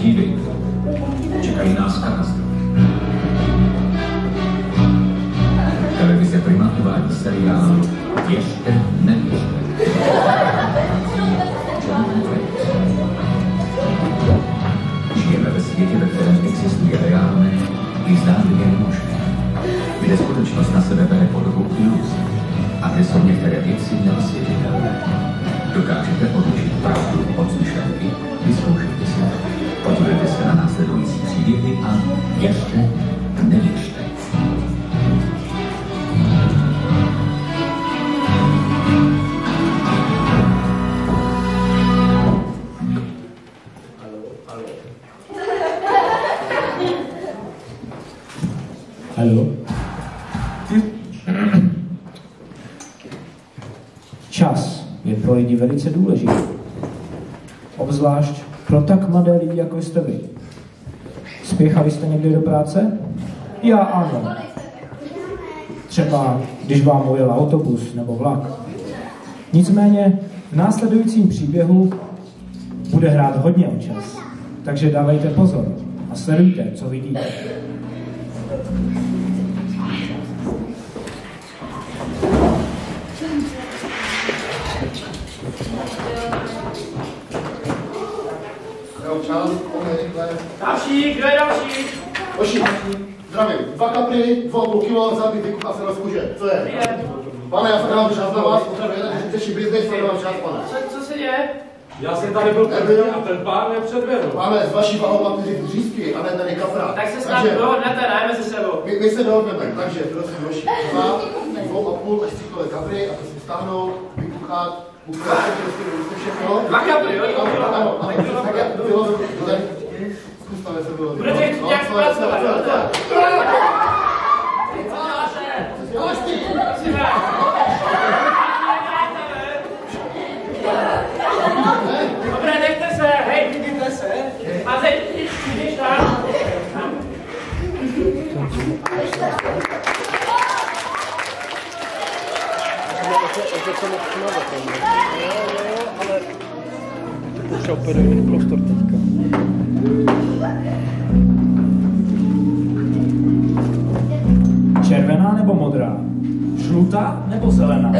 Dívejte, čekají nás katastrofy. Televize Prima uvádí seriál Věřte, nevěřte. Žijeme ve světě, ve kterém existuje reálné i zdánlivě nemožné, kde skutečnost na sebe bere podobu iluzí a kde jsou některé věci neosvětlitelné. Dokážete odlišit pravdu od zmyšlenky? Vyzkoušejte si to. Podívejte se na následující příběhy a věřte, nevěřte. Hallo? Čas je pro lidi velice důležitý. Obzvlášť pro tak mladé lidi, jako jste vy. Spěchali jste někdy do práce? Já ano. Třeba, když vám ujel autobus nebo vlak. Nicméně v následujícím příběhu bude hrát hodně o čas. Takže dávejte pozor a sledujte, co vidíte. Další, kdo je další? Hoši, zdravím. 2 kapry, 2,5 kg, zabitý kucha se z kůže. Co je? Pane, já jsem dám čas na vás, potřebuji jeden řeší biznes, jsem dám čas, pane. Co se děje? Já jsem tady byl první a ten pán mě předvedl. Pane, s vaší vahou mám 4 řízky a ne tady kapra. Tak se snad dohodnete, ne, mezi sebou. My se dohodneme, takže prosím, hoši, 2,5 až 3 kg kapry a to si stáhnout, vykuchat, buchat, prostě všechno. 2 kapry, jo? Ano, tak jak bylo, zkustavě se bylo. Budete nějak pracovat, jo? Dobré, nechte se, hej, vidíte se. A teď jdeš tam. Ale už operuje jiný prostor teďka. Červená nebo modrá? Žlutá nebo zelená?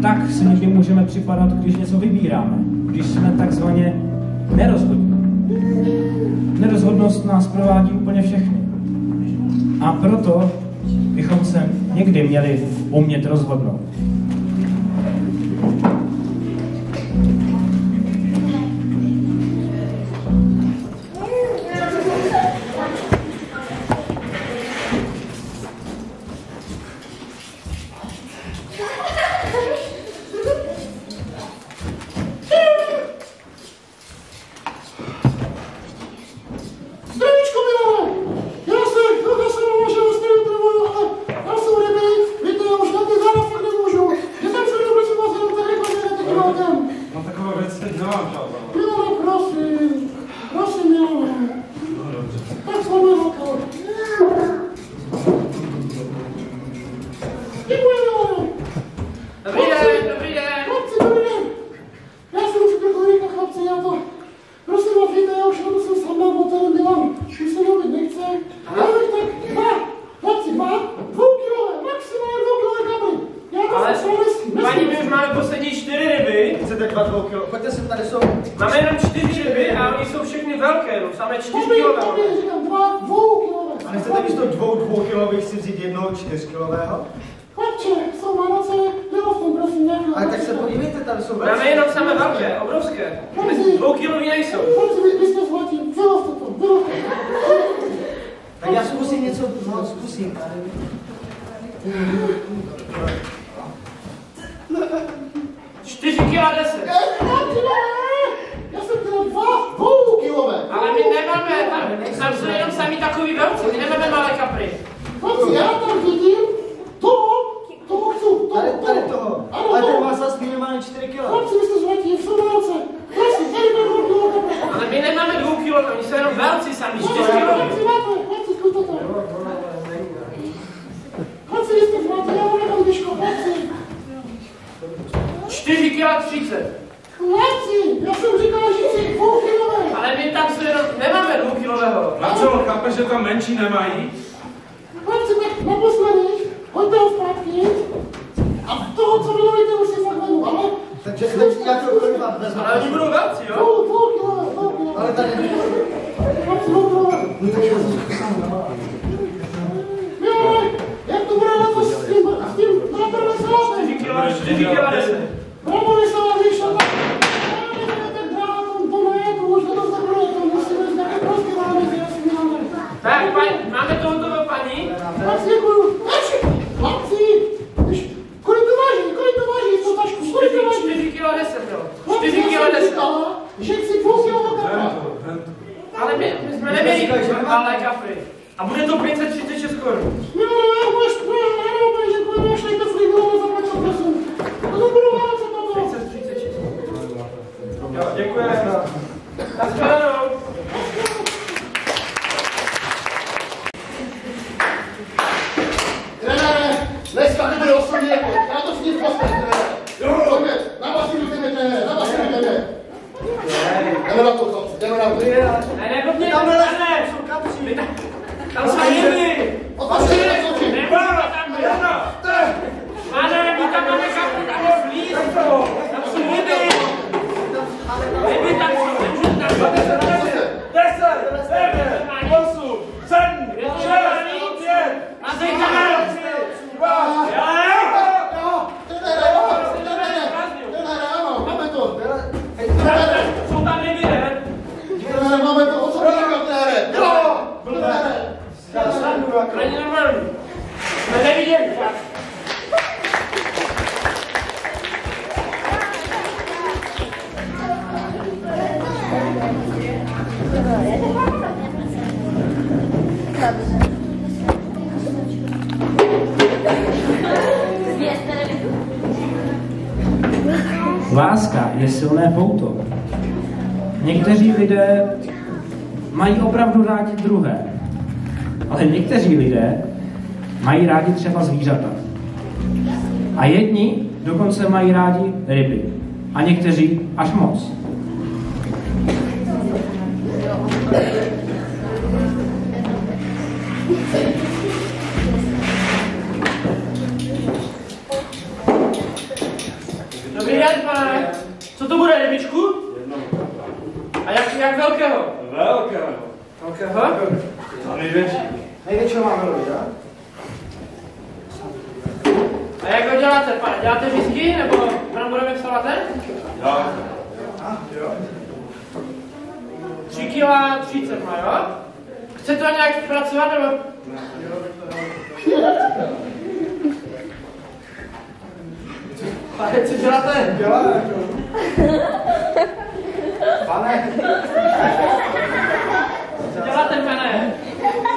Tak si někdy můžeme připadat, když něco vybíráme, když jsme takzvaně nerozhodní. Nerozhodnost nás provádí úplně všechny. A proto bychom se někdy měli umět rozhodnout. Ale my tam se nemáme 2 kilového. A co, chápeš, že tam menší nemají? Chlapci, tak naposledy, hoďte ho zpátky. A toho, co mluvíte, už si fakt vemu, ale... Takže když nějakou kurva vezme. Ale oni budou velcí, jo? 2 kilo. Ale tady... Chlapci, 2 kilo. No tak já jsem sám na Jo, jak to bude letos s tím bratr Veselátem? 4 kilo 10. Bravo Veselá, víš, a tak... Tak dál, to ne, to už letos nebude, to musíme z nějaké prostě máme, že já si máme. Tak, máme to hotovo, paní? Chlapci, děkuju. Chlapci, kolik to váží, to tašku, kolik to váží? 4 kilo 10, jo. 4 kilo 10. Že chci půl kilo kapra. Ale my jsme neměli malé kapry. A bude to 536 korun. No, že kolik šlejte svůj bylo zaplatil, prosím. To budu válet, co to bylo. 536. Jo, děkujeme. Naschledanou. Trenére, dneska to bude osobní jako, já to s ním postel, trenére. Jo, na vás jdu tebe, trenére, na vás jdu tebe. Jdeme na to, chlapci, jdeme na to. Ne, neblbně, tam jsou kapři. Tam jsou jedny. Opačně, chlapci. Nemáme tam jedna. Pane, my tam máme kapři, tam je blíz. Tam jsou jedny. Jedny tam jsou, nemůžete tam jsou. 10, 9, 8, 7, 6, 5. A zejte na 2. Máme to. Jsou tam nevidé. Máme to, o co říkal, trenére? Trenére. Není normální. Jsme neviděli. Láska je silné pouto. Někteří lidé mají opravdu rádi druhé, ale někteří lidé mají rádi třeba zvířata. A jedni dokonce mají rádi ryby. A někteří až moc. Dobrý den, pane. Co to bude, rybičku? A jak velkého? Velkého. Velkého? A největší. Největšího máme lidi, jo? A jak ho děláte, pane? Děláte whisky nebo bramborovým salatem? Jo. 3 kila 30 má, jo? Chcete to nějak zpracovat nebo? Pane, co děláte? Děláme. Pane. Co děláte, pane?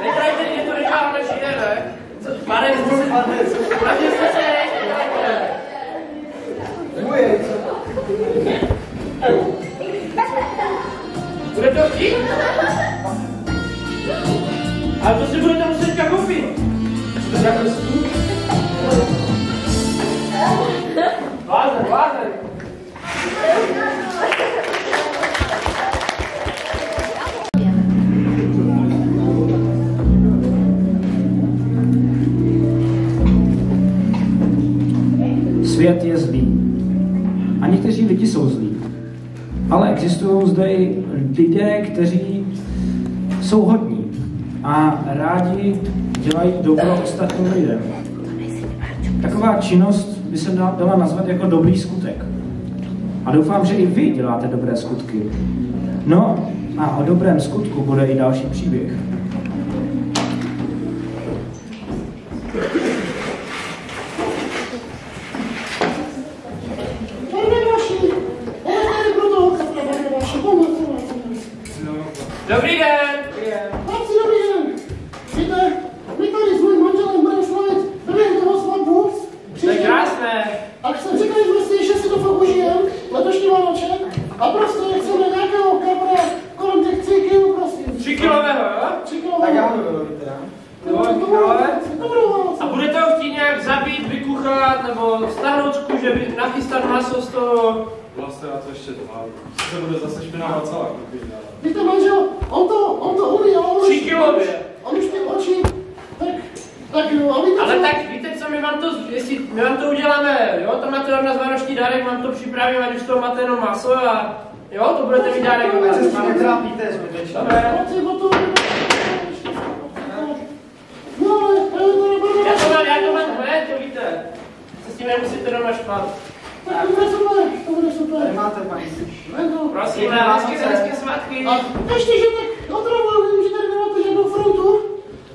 Nedělejte, že to necháme, než jdeme. Pane, jste se... Pane, jste se... Můj, Bude to chtít? Ale to si budete muset teďka koupit. To je jako stůl. Blázen. Svět je zlý. A někteří lidi jsou zlí. Ale existují zde i lidé, kteří jsou hodní a rádi dělají dobro ostatním lidem. Taková činnost by se dala nazvat jako dobrý skutek. A doufám, že i vy děláte dobré skutky. No a o dobrém skutku bude i další příběh. Dobrý den. Chlapci, dobrý den. Víte, my tady s mým manželem budeme slavit první toho svatbu. To je krásné. A říkali jsme si, že si to fakt užijeme, letošní Vánoče. A prostě chceme nějakého kapra kolem těch 3 kg, prosím. 3 kilového, jo? 3 tak já kg. ho dovolím teda. A budete ho chtít nějak zabít, vykuchat, nebo stáhnout z kůže, nachystat maso z toho? Vlastně já to ještě dám. Se bude zase špinavá celá kuchyňa. Víte, manžel, on to umí, ale 3 kilově. On už ty oči, tak jo, a víte Ale co? tak víte co, my vám to uděláme, jo, to máte na vánoční dárek, vám to připravíme, když to máte jenom maso a jo, to budete mít dárek. Máme trápíte zbytečně. Dobré. Já to mám hned, to víte. Se s tím nemusíte doma špat. Tak to bude super. Tady máte, paní. Prosím, hezké svátky. A ještě, že tak otravuju, vím, že tady nemáte žádnou frontu.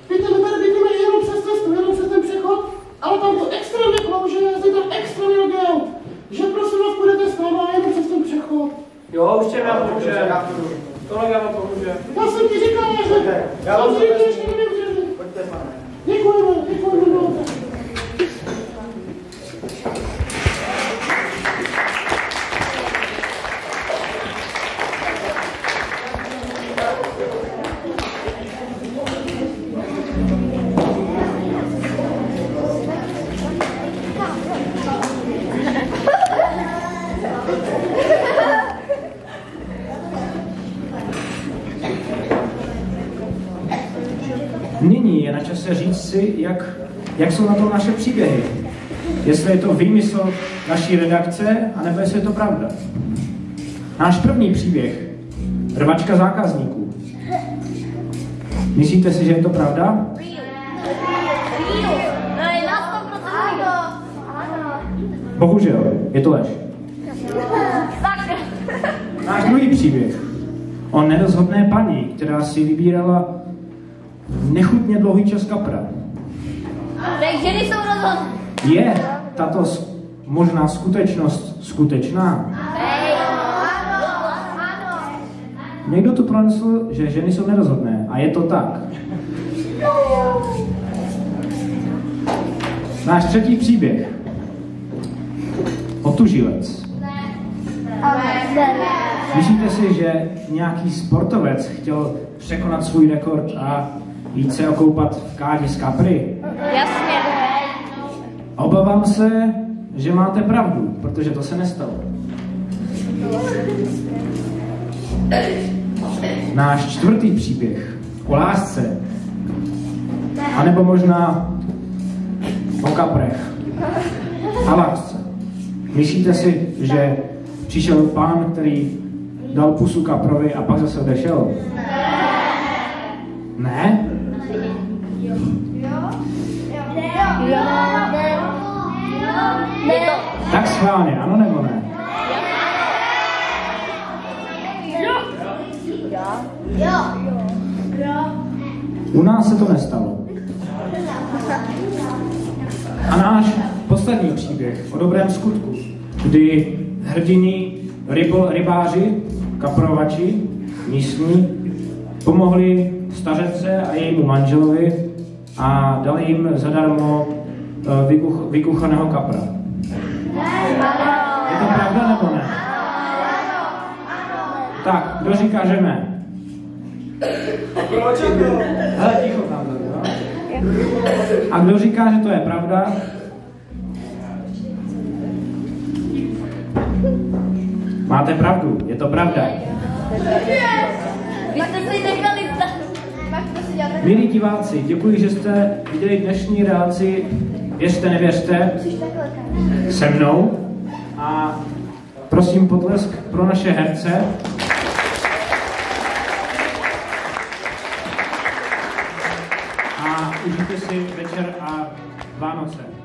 Víte, my tady bydlíme jenom přes cestu, jenom přes ten přechod, ale tam to extrémně klouže, jezdí tam extrémně hodně aut. Že prosím vás, půjdete s náma jenom přes ten přechod. Jo, už tě vám pomůže. Kolega vám pomůže. Já jsem ti říkal, že... Já vám říkal, ještě nevydrželi. Pojďte, pane. Děkujeme, no. Nyní je na čase říct si, jak jsou na to naše příběhy. Jestli je to výmysl naší redakce, anebo jestli je to pravda. Náš první příběh, Rvačka zákazníků. Myslíte si, že je to pravda? Bohužel, je to lež. Náš druhý příběh o nerozhodné paní, která si vybírala nechutně dlouhý čas kapra. Ženy jsou rozhodné. Je tato možná skutečnost skutečná? Někdo tu pronesl, že ženy jsou nerozhodné. A je to tak. Náš třetí příběh. Otužilec. Myslíte si, že nějaký sportovec chtěl překonat svůj rekord a jít se okoupat v kádi z kapry? Jasně. Obávám se, že máte pravdu, protože to se nestalo. Náš čtvrtý příběh o lásce. A nebo možná o kaprech. A lásce. Myslíte si, že přišel pán, který dal pusu kaprovi a pak zase odešel? Ne? Tak schválně, ano nebo ne? U nás se to nestalo. A náš poslední příběh o dobrém skutku, kdy hrdini rybáři, kaprovači, místní, pomohli stařence a jejímu manželovi a dali jim zadarmo vykuchaného kapra. Je to pravda nebo ne? Tak, kdo říká, že ne? Hele, ticho tam, jo? A kdo říká, že to je pravda? Máte pravdu, je to pravda. Vy jste si nechali Milí diváci, děkuji, že jste viděli dnešní relaci Věřte, nevěřte se mnou a prosím potlesk pro naše herce. A užijte si večer a Vánoce.